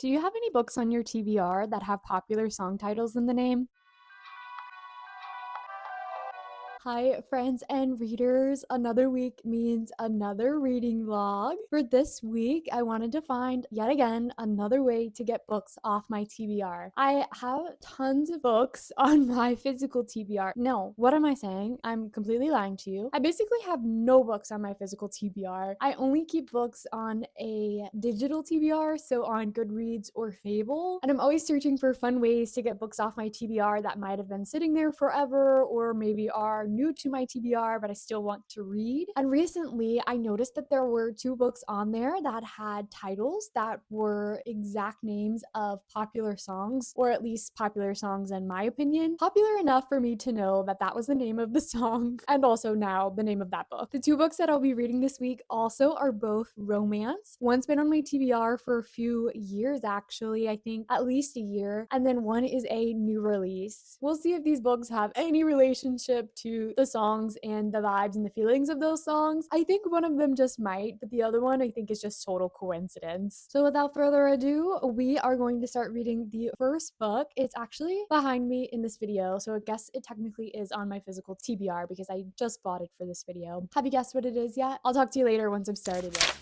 Do you have any books on your TBR that have popular song titles in the name? Hi, friends and readers. Another week means another reading vlog. For this week, I wanted to find yet again another way to get books off my TBR. I have tons of books on my physical TBR. No, what am I saying? I'm completely lying to you. I basically have no books on my physical TBR. I only keep books on a digital TBR, so on Goodreads or Fable. And I'm always searching for fun ways to get books off my TBR that might have been sitting there forever or maybe are new to my TBR, but I still want to read. And recently, I noticed that there were two books on there that had titles that were exact names of popular songs, or at least popular songs in my opinion. Popular enough for me to know that that was the name of the song, and also now the name of that book. The two books that I'll be reading this week also are both romance. One's been on my TBR for a few years, actually, I think at least a year, and then one is a new release. We'll see if these books have any relationship to the songs and the vibes and the feelings of those songs. I think one of them just might, but the other one I think is just total coincidence. So without further ado, we are going to start reading the first book. It's actually behind me in this video, so I guess it technically is on my physical TBR because I just bought it for this video. Have you guessed what it is yet? I'll talk to you later once I've started it.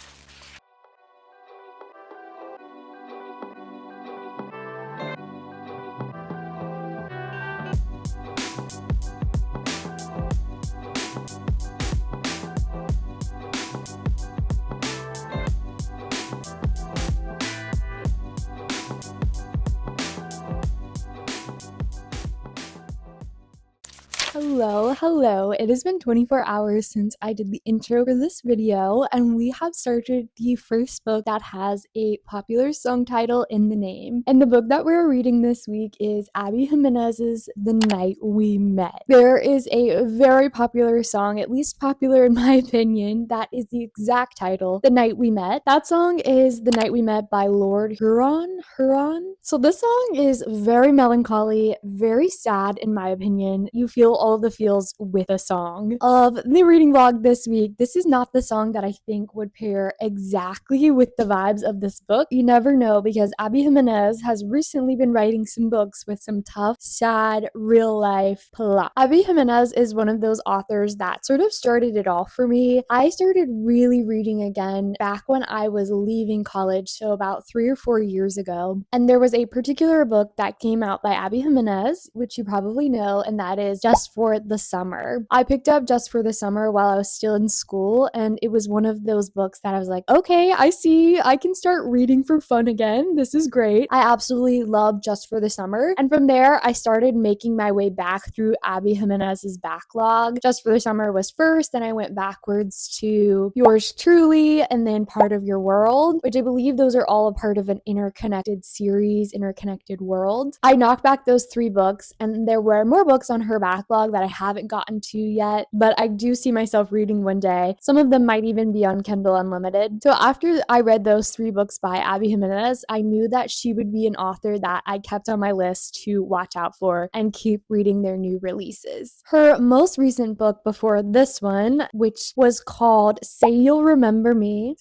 Hello. It has been 24 hours since I did the intro for this video, and we have started the first book that has a popular song title in the name. And the book that we're reading this week is Abby Jimenez's The Night We Met. There is a very popular song, at least popular in my opinion, that is the exact title, The Night We Met. That song is The Night We Met by Lord Huron. So this song is very melancholy, very sad in my opinion. You feel all of the feels with a song. Of the reading vlog this week, this is not the song that I think would pair exactly with the vibes of this book. You never know, because Abby Jimenez has recently been writing some books with some tough, sad, real life plot. Abby Jimenez is one of those authors that sort of started it all for me. I started really reading again back when I was leaving college, so about 3 or 4 years ago. And there was a particular book that came out by Abby Jimenez, which you probably know, and that is Just for the Summer. I picked up Just for the Summer while I was still in school, and it was one of those books that I was like, okay, I see, I can start reading for fun again. This is great. I absolutely love Just for the Summer. And from there, I started making my way back through Abby Jimenez's backlog. Just for the Summer was first, then I went backwards to Yours Truly, and then Part of Your World, which I believe those are all a part of an interconnected series, interconnected world. I knocked back those 3 books, and there were more books on her backlog that I haven't gotten to yet, but I do see myself reading one day. Some of them might even be on Kindle Unlimited. So after I read those 3 books by Abby Jimenez, I knew that she would be an author that I kept on my list to watch out for and keep reading their new releases. Her most recent book before this one, which was called Say You'll Remember Me,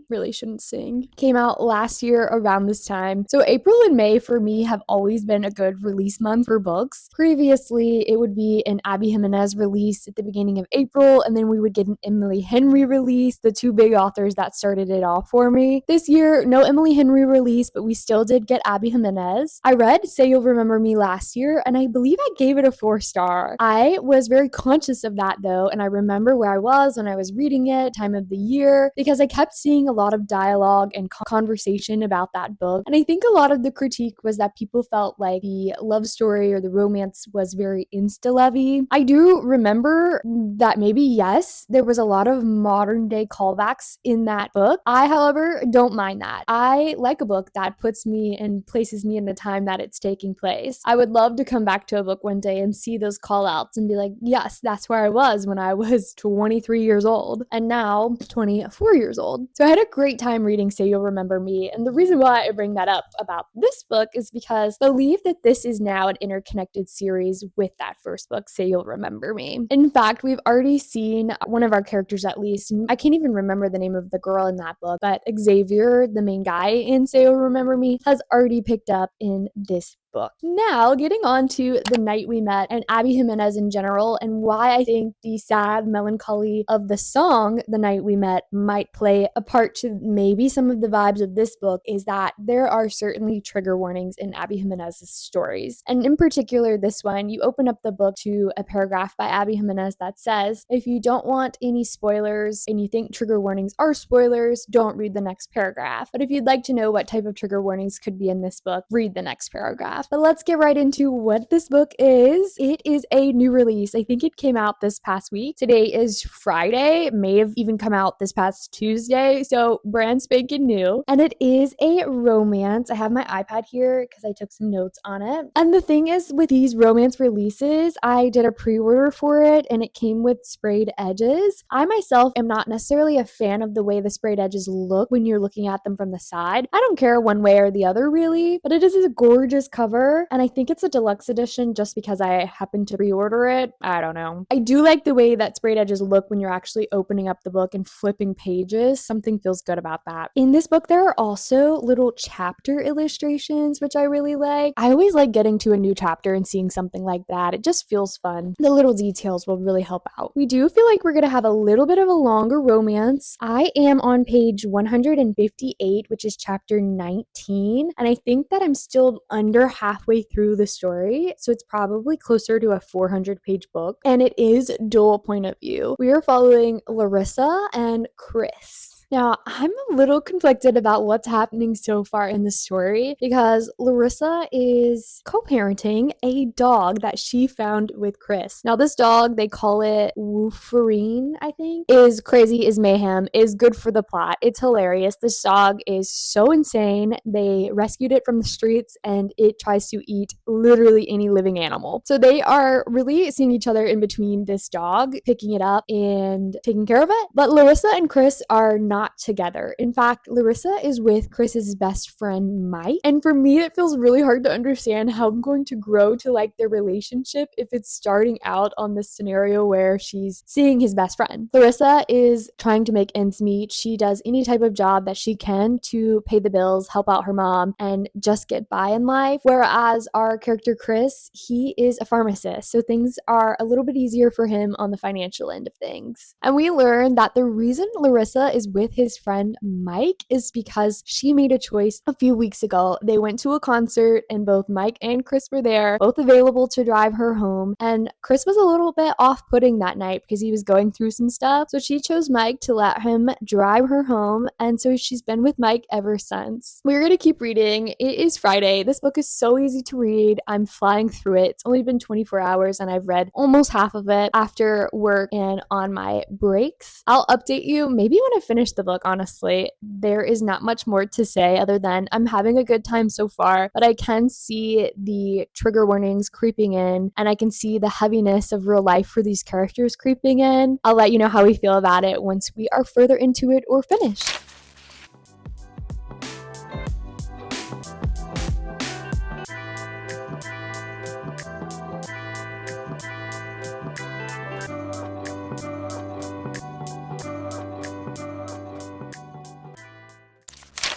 really shouldn't sing, came out last year around this time. So April and May for me have always been a good release month for books. Previously, it would be an Abby Jimenez release at the beginning of April, and then we would get an Emily Henry release, the 2 big authors that started it all for me. This year, no Emily Henry release, but we still did get Abby Jimenez. I read Say You'll Remember Me last year, and I believe I gave it a 4-star. I was very conscious of that though, and I remember where I was when I was reading it, time of the year, because I kept seeing a lot of dialogue and conversation about that book. And I think a lot of the critique was that people felt like the love story or the romance was very insta-lovey. I do remember that maybe, yes, there was a lot of modern day callbacks in that book. I, however, don't mind that. I like a book that puts me and places me in the time that it's taking place. I would love to come back to a book one day and see those call outs and be like, yes, that's where I was when I was 23 years old and now 24 years old. So I had a great time reading Say You'll Remember Me, and the reason why I bring that up about this book is because I believe that this is now an interconnected series series with that first book, Say You'll Remember Me. In fact, we've already seen one of our characters, at least, and I can't even remember the name of the girl in that book, but Xavier, the main guy in Say You'll Remember Me, has already picked up in this book. Now, getting on to The Night We Met and Abby Jimenez in general, and why I think the sad melancholy of the song The Night We Met might play a part to maybe some of the vibes of this book, is that there are certainly trigger warnings in Abby Jimenez's stories. And in particular, this one, you open up the book to a paragraph by Abby Jimenez that says, if you don't want any spoilers and you think trigger warnings are spoilers, don't read the next paragraph. But if you'd like to know what type of trigger warnings could be in this book, read the next paragraph. But let's get right into what this book is. It is a new release. I think it came out this past week. Today is Friday. It may have even come out this past Tuesday. So brand spanking new. And it is a romance. I have my iPad here because I took some notes on it. And the thing is, with these romance releases, I did a pre-order for it and it came with sprayed edges. I myself am not necessarily a fan of the way the sprayed edges look when you're looking at them from the side. I don't care one way or the other really, but it is a gorgeous cover. And I think it's a deluxe edition just because I happened to pre-order it. I don't know. I do like the way that sprayed edges look when you're actually opening up the book and flipping pages. Something feels good about that. In this book, there are also little chapter illustrations, which I really like. I always like getting to a new chapter and seeing something like that. It just feels fun. The little details will really help out. We do feel like we're going to have a little bit of a longer romance. I am on page 158, which is chapter 19. And I think that I'm still under halfway through the story, so it's probably closer to a 400-page book, and it is dual point of view. We are following Larissa and Chris. Now, I'm a little conflicted about what's happening so far in the story because Larissa is co-parenting a dog that she found with Chris. Now, this dog, they call it Wolverine, I think, is crazy, is mayhem, is good for the plot. It's hilarious. This dog is so insane. They rescued it from the streets and it tries to eat literally any living animal. So they are really seeing each other in between this dog, picking it up and taking care of it. But Larissa and Chris are not together. In fact, Larissa is with Chris's best friend Mike, and for me it feels really hard to understand how I'm going to grow to like their relationship if it's starting out on this scenario where she's seeing his best friend. Larissa is trying to make ends meet. She does any type of job that she can to pay the bills, help out her mom, and just get by in life, whereas our character Chris, he is a pharmacist, so things are a little bit easier for him on the financial end of things. And we learn that the reason Larissa is with his friend Mike is because she made a choice a few weeks ago. They went to a concert and both Mike and Chris were there, both available to drive her home. And Chris was a little bit off-putting that night because he was going through some stuff. So she chose Mike to let him drive her home. And so she's been with Mike ever since. We're going to keep reading. It is Friday. This book is so easy to read. I'm flying through it. It's only been 24 hours and I've read almost half of it after work and on my breaks. I'll update you maybe when I finish the book, honestly. There is not much more to say other than I'm having a good time so far, but I can see the trigger warnings creeping in and I can see the heaviness of real life for these characters creeping in. I'll let you know how we feel about it once we are further into it or finished.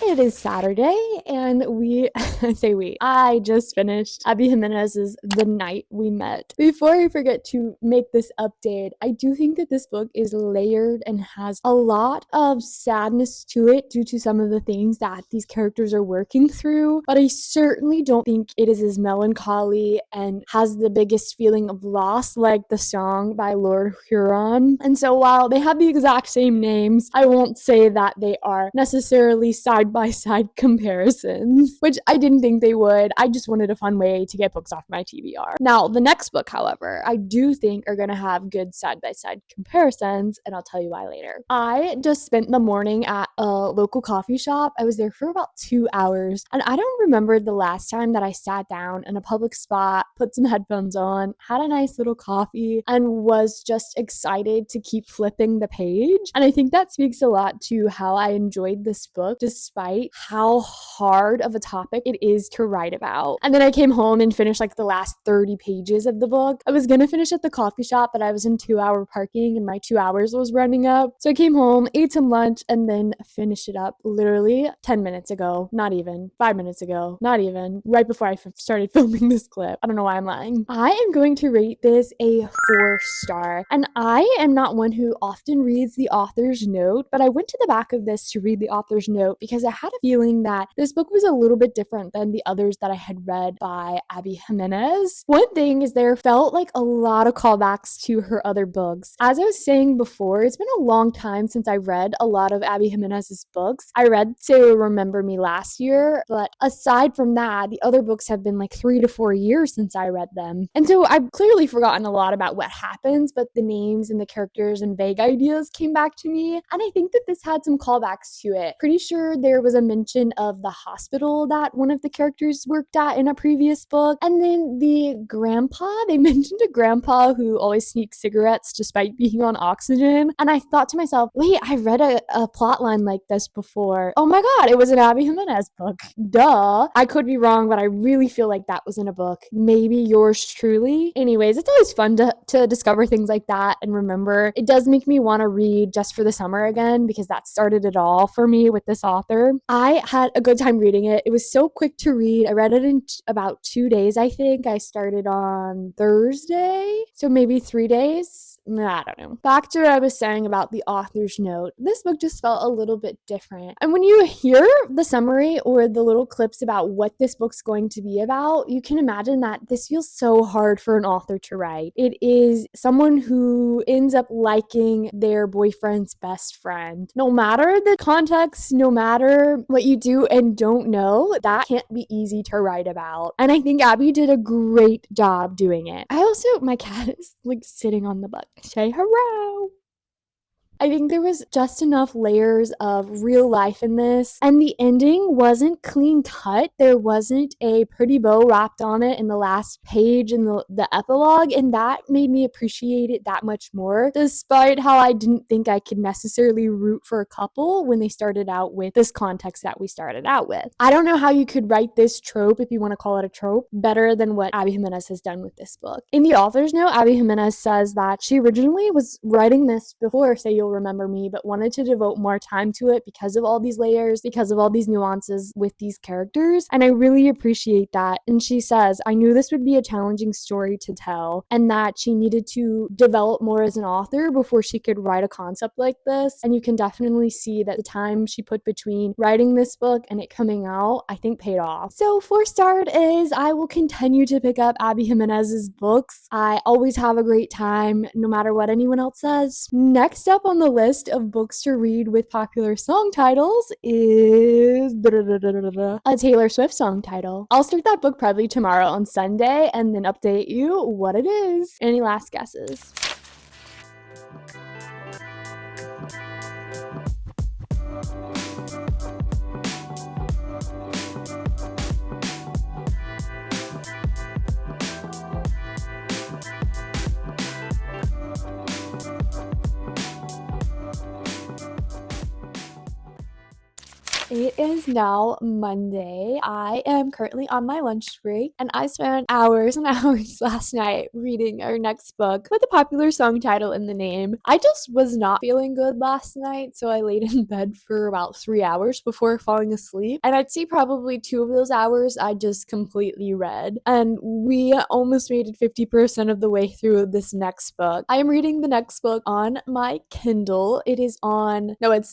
It is Saturday and I just finished Abby Jimenez's The Night We Met. Before I forget to make this update, I do think that this book is layered and has a lot of sadness to it due to some of the things that these characters are working through, but I certainly don't think it is as melancholy and has the biggest feeling of loss like the song by Lord Huron. And so while they have the exact same names, I won't say that they are necessarily side-by-side comparisons, which I didn't think they would. I just wanted a fun way to get books off my TBR. Now, the next book, however, I do think are going to have good side-by-side comparisons, and I'll tell you why later. I just spent the morning at a local coffee shop. I was there for about 2 hours, and I don't remember the last time that I sat down in a public spot, put some headphones on, had a nice little coffee, and was just excited to keep flipping the page. And I think that speaks a lot to how I enjoyed this book, despite despite how hard of a topic it is to write about. And then I came home and finished like the last 30 pages of the book. I was gonna finish at the coffee shop, but I was in 2-hour parking and my 2 hours was running up. So I came home, ate some lunch, and then finished it up literally 10 minutes ago. Not even 5 minutes ago. Not even right before I started filming this clip. I don't know why I'm lying. I am going to rate this a 4-star. And I am not one who often reads the author's note, but I went to the back of this to read the author's note because I had a feeling that this book was a little bit different than the others that I had read by Abby Jimenez. One thing is there felt like a lot of callbacks to her other books. As I was saying before, it's been a long time since I read a lot of Abby Jimenez's books. I read Say You'll Remember Me last year, but aside from that, the other books have been like 3 to 4 years since I read them. And so I've clearly forgotten a lot about what happens, but the names and the characters and vague ideas came back to me. And I think that this had some callbacks to it. Pretty sure there was a mention of the hospital that one of the characters worked at in a previous book. And then the grandpa, they mentioned a grandpa who always sneaks cigarettes despite being on oxygen. And I thought to myself, wait, I read a plot line like this before. Oh my god, it was an Abby Jimenez book. Duh. I could be wrong, but I really feel like that was in a book. Maybe yours truly. Anyways, it's always fun to discover things like that and remember. It does make me want to read Just for the Summer again because that started it all for me with this author. I had a good time reading it. It was so quick to read. I read it in about 2 days, I think. I started on Thursday, so maybe 3 days. I don't know. Back to what I was saying about the author's note. This book just felt a little bit different. And when you hear the summary or the little clips about what this book's going to be about, you can imagine that this feels so hard for an author to write. It is someone who ends up liking their boyfriend's best friend. No matter the context, no matter what you do and don't know, that can't be easy to write about. And I think Abby did a great job doing it. My cat is like sitting on the book. Say hello. I think there was just enough layers of real life in this, and the ending wasn't clean cut. There wasn't a pretty bow wrapped on it in the last page in the epilogue, and that made me appreciate it that much more, despite how I didn't think I could necessarily root for a couple when they started out with this context that we started out with. I don't know how you could write this trope, if you want to call it a trope, better than what Abby Jimenez has done with this book. In the author's note, Abby Jimenez says that she originally was writing this before Say You'll Remember Me, but wanted to devote more time to it because of all these layers, because of all these nuances with these characters, and I really appreciate that. And she says, I knew this would be a challenging story to tell, and that she needed to develop more as an author before she could write a concept like this, and you can definitely see that the time she put between writing this book and it coming out, I think paid off. So 4-star is I will continue to pick up Abby Jimenez's books. I always have a great time, no matter what anyone else says. Next up on the list of books to read with popular song titles is a Taylor Swift song title. I'll start that book probably tomorrow on Sunday and then update you what it is. Any last guesses? It is now Monday. I am currently on my lunch break, and I spent hours and hours last night reading our next book with a popular song title in the name. I just was not feeling good last night, so I laid in bed for about 3 hours before falling asleep, and I'd say probably 2 of those hours I just completely read, and we almost made it 50% of the way through this next book. I am reading the next book on my Kindle. It's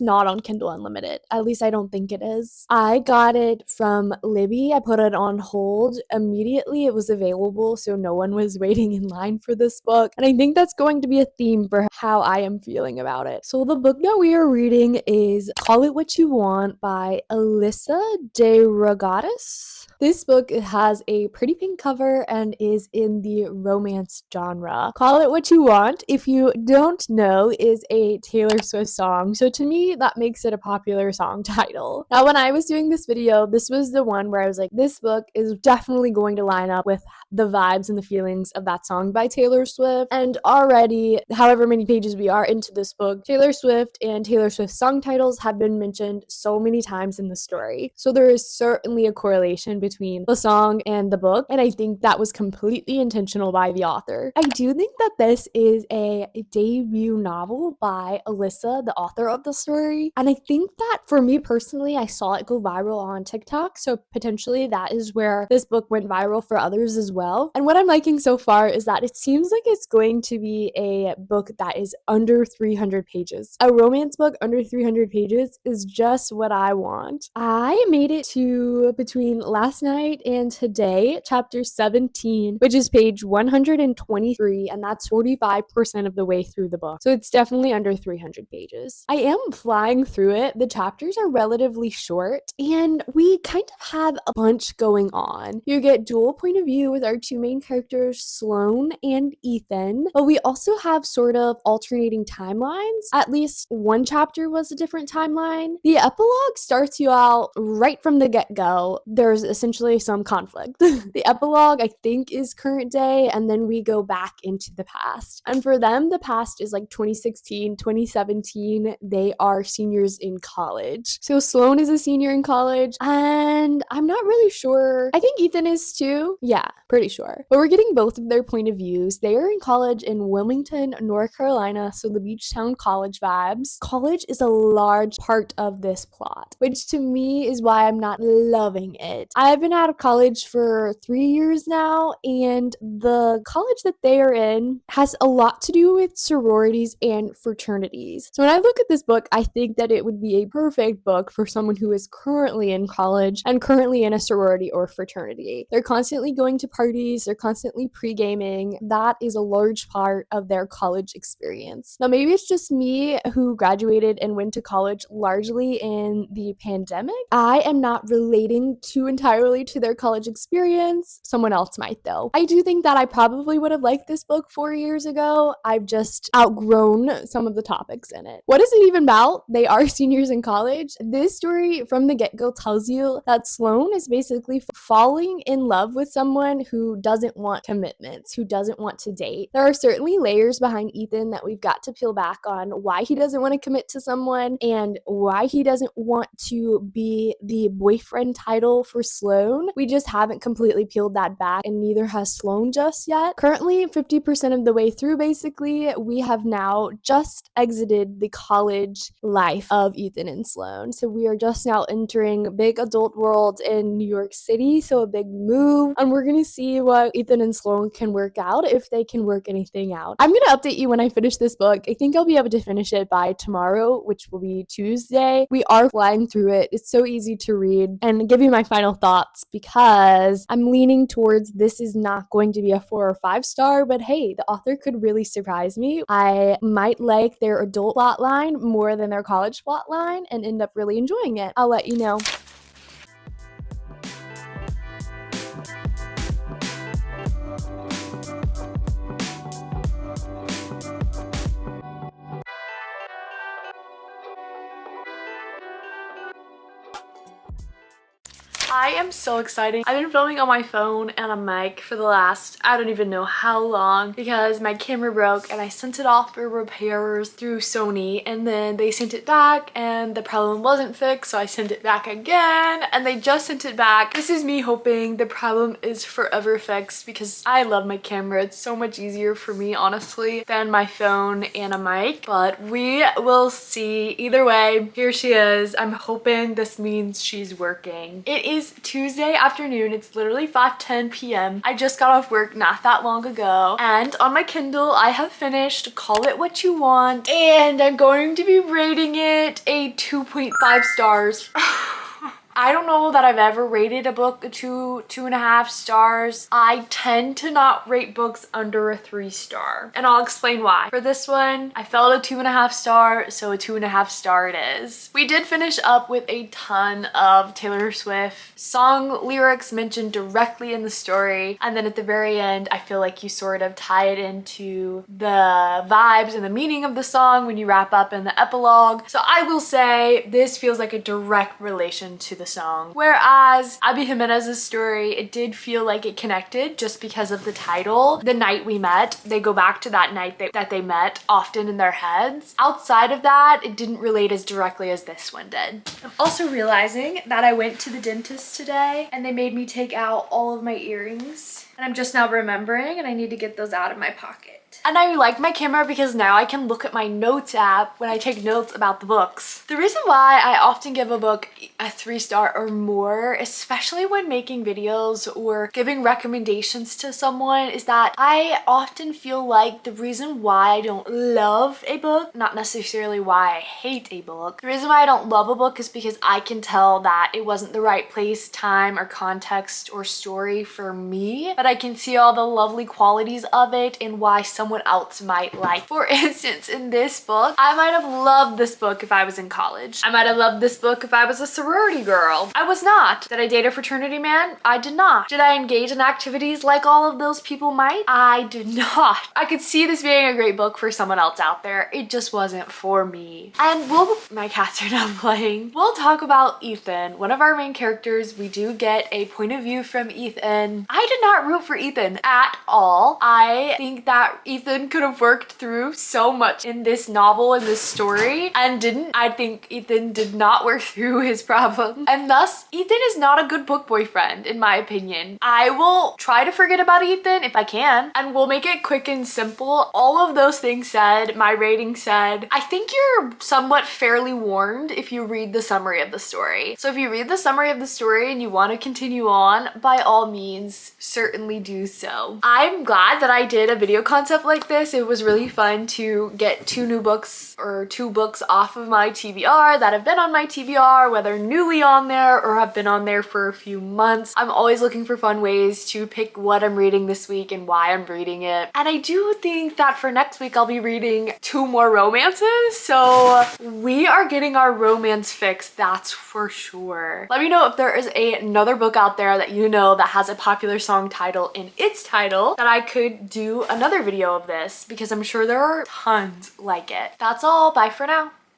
not on Kindle Unlimited. At least I don't think it is. I got it from Libby. I put it on hold immediately. It was available, so no one was waiting in line for this book. And I think that's going to be a theme for how I am feeling about it. So the book that we are reading is Call It What You Want by Alyssa DeRogatis. This book has a pretty pink cover and is in the romance genre. Call It What You Want, if you don't know, is a Taylor Swift song. So to me, that makes it a popular song title. Now, when I was doing this video, this was the one where I was like, this book is definitely going to line up with the vibes and the feelings of that song by Taylor Swift. And already, however many pages we are into this book, Taylor Swift and Taylor Swift song titles have been mentioned so many times in the story. So there is certainly a correlation between the song and the book, and I think that was completely intentional by the author. I do think that this is a debut novel by Alyssa, the author of the story, and I think that for me personally, I saw it go viral on TikTok, so potentially that is where this book went viral for others as well. And what I'm liking so far is that it seems like it's going to be a book that is under 300 pages. A romance book under 300 pages is just what I want. I made it to between last night and today, chapter 17, which is page 123, and that's 45% of the way through the book. So it's definitely under 300 pages. I am flying through it. The chapters are relatively short, and we kind of have a bunch going on. You get dual point of view with our two main characters, Sloane and Ethan, but we also have sort of alternating timelines. At least one chapter was a different timeline. The epilogue starts you out right from the get-go. There's essentially some conflict. The epilogue, I think, is current day, and then we go back into the past. And for them, the past is like 2016, 2017. They are seniors in college. So Sloane is a senior in college, and I'm not really sure. I think Ethan is too. Yeah, pretty sure. But we're getting both of their point of views. They are in college in Wilmington, North Carolina, so the beach town college vibes. College is a large part of this plot, which to me is why I'm not loving it. I've been out of college for 3 years now, and the college that they are in has a lot to do with sororities and fraternities. So when I look at this book, I think that it would be a perfect book for someone who is currently in college and currently in a sorority or fraternity. They're constantly going to parties, they're constantly pre-gaming. That is a large part of their college experience. Now, maybe it's just me who graduated and went to college largely in the pandemic. I am not relating too entirely to their college experience. Someone else might, though. I do think that I probably would have liked this book 4 years ago. I've just outgrown some of the topics in it. What is it even about? They are seniors in college. This story from the get-go tells you that Sloane is basically falling in love with someone who doesn't want commitments, who doesn't want to date. There are certainly layers behind Ethan that we've got to peel back on why he doesn't want to commit to someone and why he doesn't want to be the boyfriend title for Sloane. We just haven't completely peeled that back, and neither has Sloane just yet. Currently, 50% of the way through, basically, we have now just exited the college life of Ethan and Sloane. So we are just now entering big adult world in New York City, so a big move, and we're gonna see what Ethan and Sloane can work out, if they can work anything out. I'm gonna update you when I finish this book. I think I'll be able to finish it by tomorrow, which will be Tuesday. We are flying through it. It's so easy to read, and give you my final thoughts because I'm leaning towards this is not going to be a 4 or 5 star, but hey, the author could really surprise me. I might like their adult plot line more than their college plot line and end up really enjoying it. I'll let you know. I am so excited. I've been filming on my phone and a mic for the last, I don't even know how long, because my camera broke and I sent it off for repairs through Sony, and then they sent it back and the problem wasn't fixed, so I sent it back again and they just sent it back. This is me hoping the problem is forever fixed because I love my camera. It's so much easier for me, honestly, than my phone and a mic, but we will see. Either way, here she is. I'm hoping this means she's working. It is Tuesday afternoon. It's literally 5:10 p.m. I just got off work not that long ago, and on my Kindle I have finished Call It What You Want, and I'm going to be rating it a 2.5 stars. I don't know that I've ever rated a book a 2.5 stars. I tend to not rate books under a 3-star, and I'll explain why. For this one, I felt a 2.5 star, so a 2.5 star it is. We did finish up with a ton of Taylor Swift song lyrics mentioned directly in the story, and then at the very end, I feel like you sort of tie it into the vibes and the meaning of the song when you wrap up in the epilogue. So I will say this feels like a direct relation to the song. Whereas Abby Jimenez's story, it did feel like it connected just because of the title. The night we met, they go back to that night that they met often in their heads. Outside of that, it didn't relate as directly as this one did. I'm also realizing that I went to the dentist today and they made me take out all of my earrings. And I'm just now remembering and I need to get those out of my pocket. And I like my camera because now I can look at my notes app when I take notes about the books. The reason why I often give a book a 3-star or more, especially when making videos or giving recommendations to someone, is that I often feel like the reason why I don't love a book, not necessarily why I hate a book, the reason why I don't love a book is because I can tell that it wasn't the right place, time, or context or story for me, but I can see all the lovely qualities of it and why someone else might like. For instance, in this book, I might have loved this book if I was in college. I might have loved this book if I was a sorority girl. I was not. Did I date a fraternity man? I did not. Did I engage in activities like all of those people might? I did not. I could see this being a great book for someone else out there. It just wasn't for me. And my cats are now playing. We'll talk about Ethan, one of our main characters. We do get a point of view from Ethan. I did not root for Ethan at all. I think that Ethan could have worked through so much in this novel, in this story, and didn't. I think Ethan did not work through his problem, and thus Ethan is not a good book boyfriend in my opinion. I will try to forget about Ethan if I can, and we'll make it quick and simple. All of those things said, my rating said, I think you're somewhat fairly warned if you read the summary of the story. So if you read the summary of the story and you want to continue on, by all means, certainly do so. I'm glad that I did a video concept like this. It was really fun to get 2 books off of my TBR that have been on my TBR, whether newly on there or have been on there for a few months. I'm always looking for fun ways to pick what I'm reading this week and why I'm reading it. And I do think that for next week, I'll be reading 2 more romances. So we are getting our romance fix, that's for sure. Let me know if there is another book out there that you know that has a popular song title in its title that I could do another video of this, because I'm sure there are tons like it. That's all. Bye for now.